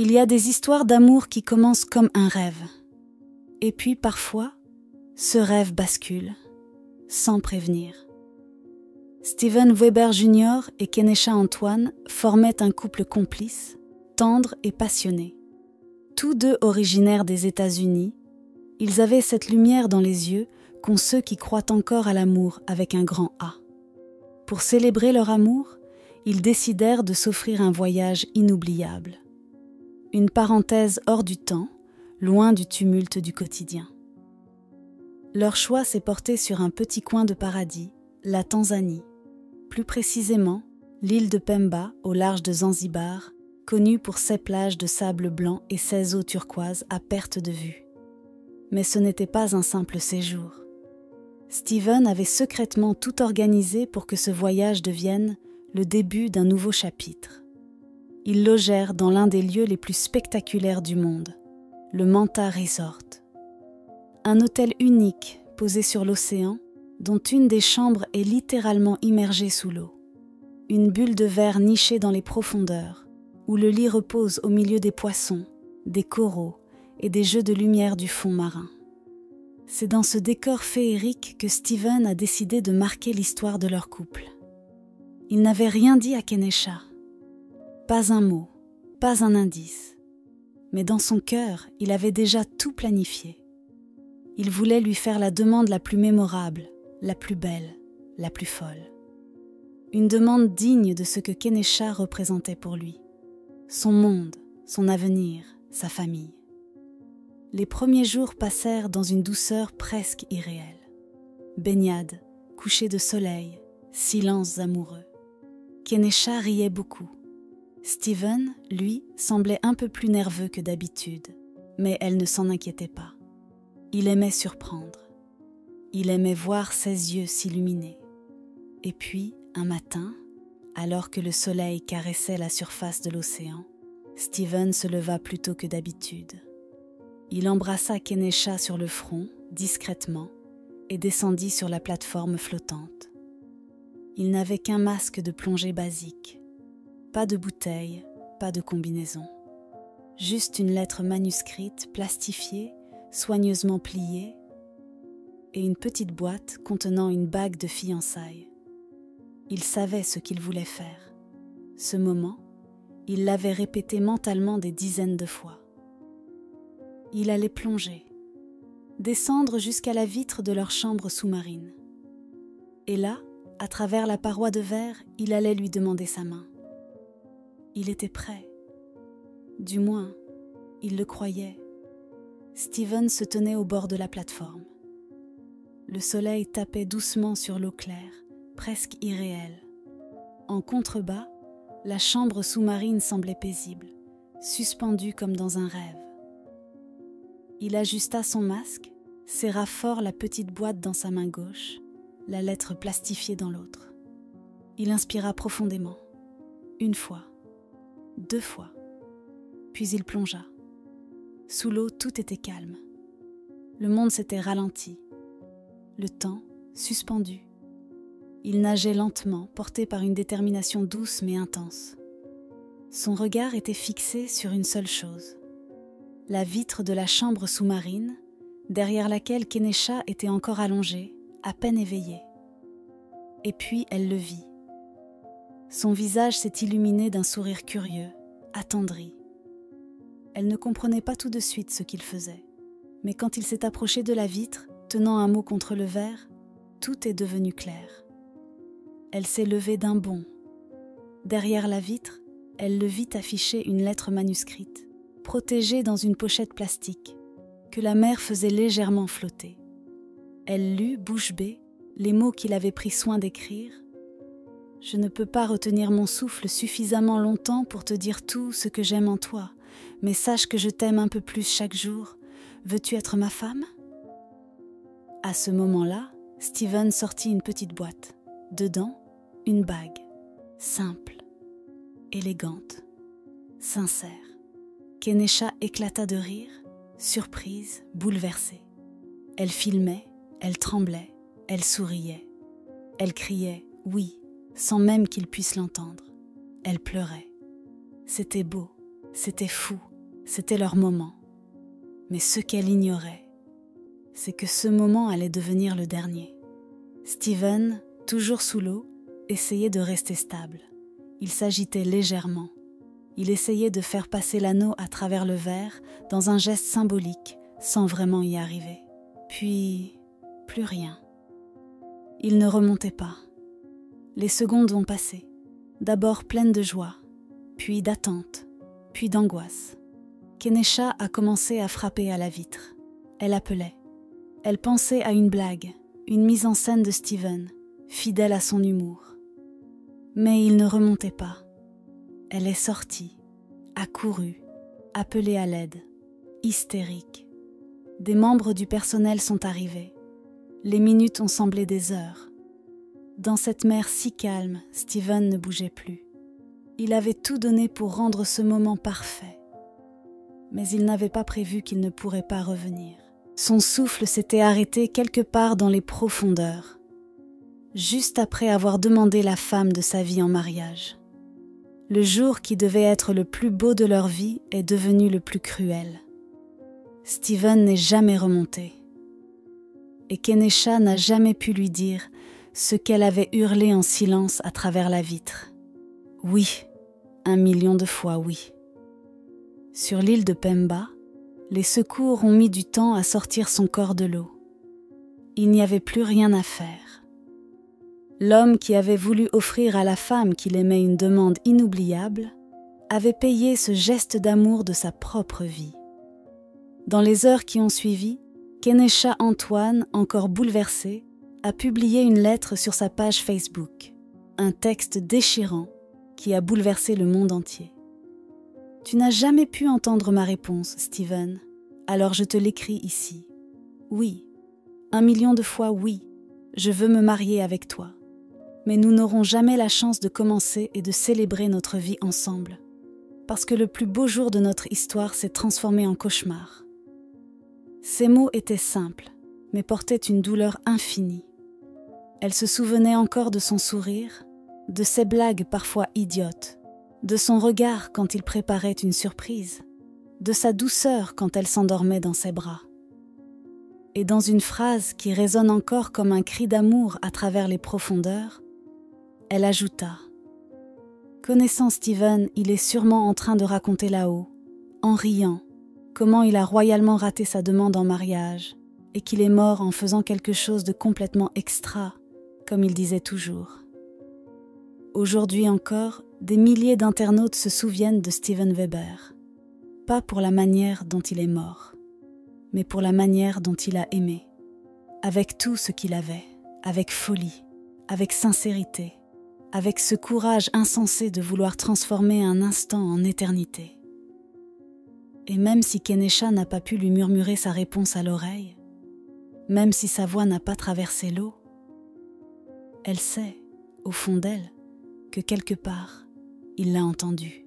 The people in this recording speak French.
Il y a des histoires d'amour qui commencent comme un rêve. Et puis parfois, ce rêve bascule, sans prévenir. Steven Weber Jr. et Kenesha Antoine formaient un couple complice, tendre et passionné. Tous deux originaires des États-Unis, ils avaient cette lumière dans les yeux qu'ont ceux qui croient encore à l'amour avec un grand A. Pour célébrer leur amour, ils décidèrent de s'offrir un voyage inoubliable. Une parenthèse hors du temps, loin du tumulte du quotidien. Leur choix s'est porté sur un petit coin de paradis, la Tanzanie. Plus précisément, l'île de Pemba, au large de Zanzibar, connue pour ses plages de sable blanc et ses eaux turquoises à perte de vue. Mais ce n'était pas un simple séjour. Steven avait secrètement tout organisé pour que ce voyage devienne le début d'un nouveau chapitre. Ils logèrent dans l'un des lieux les plus spectaculaires du monde, le Manta Resort. Un hôtel unique posé sur l'océan, dont une des chambres est littéralement immergée sous l'eau. Une bulle de verre nichée dans les profondeurs, où le lit repose au milieu des poissons, des coraux et des jeux de lumière du fond marin. C'est dans ce décor féerique que Steven a décidé de marquer l'histoire de leur couple. Il n'avait rien dit à Kenesha. Pas un mot, pas un indice. Mais dans son cœur, il avait déjà tout planifié. Il voulait lui faire la demande la plus mémorable, la plus belle, la plus folle. Une demande digne de ce que Kenesha représentait pour lui. Son monde, son avenir, sa famille. Les premiers jours passèrent dans une douceur presque irréelle. Baignade, coucher de soleil, silences amoureux. Kenesha riait beaucoup. Steven, lui, semblait un peu plus nerveux que d'habitude, mais elle ne s'en inquiétait pas. Il aimait surprendre. Il aimait voir ses yeux s'illuminer. Et puis, un matin, alors que le soleil caressait la surface de l'océan, Steven se leva plus tôt que d'habitude. Il embrassa Kenesha sur le front, discrètement, et descendit sur la plateforme flottante. Il n'avait qu'un masque de plongée basique. Pas de bouteille, pas de combinaison. Juste une lettre manuscrite, plastifiée, soigneusement pliée, et une petite boîte contenant une bague de fiançailles. Il savait ce qu'il voulait faire. Ce moment, il l'avait répété mentalement des dizaines de fois. Il allait plonger, descendre jusqu'à la vitre de leur chambre sous-marine. Et là, à travers la paroi de verre, il allait lui demander sa main. Il était prêt. Du moins, il le croyait. Steven se tenait au bord de la plateforme. Le soleil tapait doucement sur l'eau claire, presque irréelle. En contrebas, la chambre sous-marine semblait paisible, suspendue comme dans un rêve. Il ajusta son masque, serra fort la petite boîte dans sa main gauche, la lettre plastifiée dans l'autre. Il inspira profondément. Une fois, 2 fois, puis il plongea. Sous l'eau, tout était calme. Le monde s'était ralenti. Le temps, suspendu. Il nageait lentement, porté par une détermination douce mais intense. Son regard était fixé sur une seule chose. La vitre de la chambre sous-marine, derrière laquelle Kenesha était encore allongée, à peine éveillée. Et puis elle le vit. Son visage s'est illuminé d'un sourire curieux, attendri. Elle ne comprenait pas tout de suite ce qu'il faisait. Mais quand il s'est approché de la vitre, tenant un mot contre le verre, tout est devenu clair. Elle s'est levée d'un bond. Derrière la vitre, elle le vit afficher une lettre manuscrite, protégée dans une pochette plastique, que la mer faisait légèrement flotter. Elle lut, bouche bée, les mots qu'il avait pris soin d'écrire. « Je ne peux pas retenir mon souffle suffisamment longtemps pour te dire tout ce que j'aime en toi, mais sache que je t'aime un peu plus chaque jour. Veux-tu être ma femme ?» À ce moment-là, Steven sortit une petite boîte. Dedans, une bague. Simple, élégante, sincère. Kenesha éclata de rire, surprise, bouleversée. Elle filmait, elle tremblait, elle souriait. Elle criait « oui », sans même qu'il puisse l'entendre. Elle pleurait. C'était beau, c'était fou, C'était leur moment. Mais ce qu'elle ignorait, c'est que ce moment allait devenir le dernier. Steven, toujours sous l'eau, essayait de rester stable. Il s'agitait légèrement. Il essayait de faire passer l'anneau à travers le verre dans un geste symbolique, sans vraiment y arriver. Puis, plus rien. Il ne remontait pas. Les secondes ont passé, d'abord pleines de joie, puis d'attente, puis d'angoisse. Kenesha a commencé à frapper à la vitre. Elle appelait. Elle pensait à une blague, une mise en scène de Steven, fidèle à son humour. Mais il ne remontait pas. Elle est sortie, accourue, appelée à l'aide, hystérique. Des membres du personnel sont arrivés. Les minutes ont semblé des heures. Dans cette mer si calme, Steven ne bougeait plus. Il avait tout donné pour rendre ce moment parfait. Mais il n'avait pas prévu qu'il ne pourrait pas revenir. Son souffle s'était arrêté quelque part dans les profondeurs, juste après avoir demandé la femme de sa vie en mariage. Le jour qui devait être le plus beau de leur vie est devenu le plus cruel. Steven n'est jamais remonté. Et Kenesha n'a jamais pu lui dire ce qu'elle avait hurlé en silence à travers la vitre. Oui, 1 million de fois oui. Sur l'île de Pemba, les secours ont mis du temps à sortir son corps de l'eau. Il n'y avait plus rien à faire. L'homme qui avait voulu offrir à la femme qu'il aimait une demande inoubliable avait payé ce geste d'amour de sa propre vie. Dans les heures qui ont suivi, Kenesha Antoine, encore bouleversée, a publié une lettre sur sa page Facebook, un texte déchirant qui a bouleversé le monde entier. « Tu n'as jamais pu entendre ma réponse, Steven, alors je te l'écris ici. Oui, 1 million de fois oui, je veux me marier avec toi. Mais nous n'aurons jamais la chance de commencer et de célébrer notre vie ensemble, parce que le plus beau jour de notre histoire s'est transformé en cauchemar. » Ces mots étaient simples, mais portaient une douleur infinie. Elle se souvenait encore de son sourire, de ses blagues parfois idiotes, de son regard quand il préparait une surprise, de sa douceur quand elle s'endormait dans ses bras. Et dans une phrase qui résonne encore comme un cri d'amour à travers les profondeurs, elle ajouta « Connaissant Steven, il est sûrement en train de raconter là-haut, en riant, comment il a royalement raté sa demande en mariage et qu'il est mort en faisant quelque chose de complètement extra, comme il disait toujours. » Aujourd'hui encore, des milliers d'internautes se souviennent de Steven Weber, pas pour la manière dont il est mort, mais pour la manière dont il a aimé, avec tout ce qu'il avait, avec folie, avec sincérité, avec ce courage insensé de vouloir transformer un instant en éternité. Et même si Kenesha n'a pas pu lui murmurer sa réponse à l'oreille, même si sa voix n'a pas traversé l'eau, elle sait, au fond d'elle, que quelque part, il l'a entendue.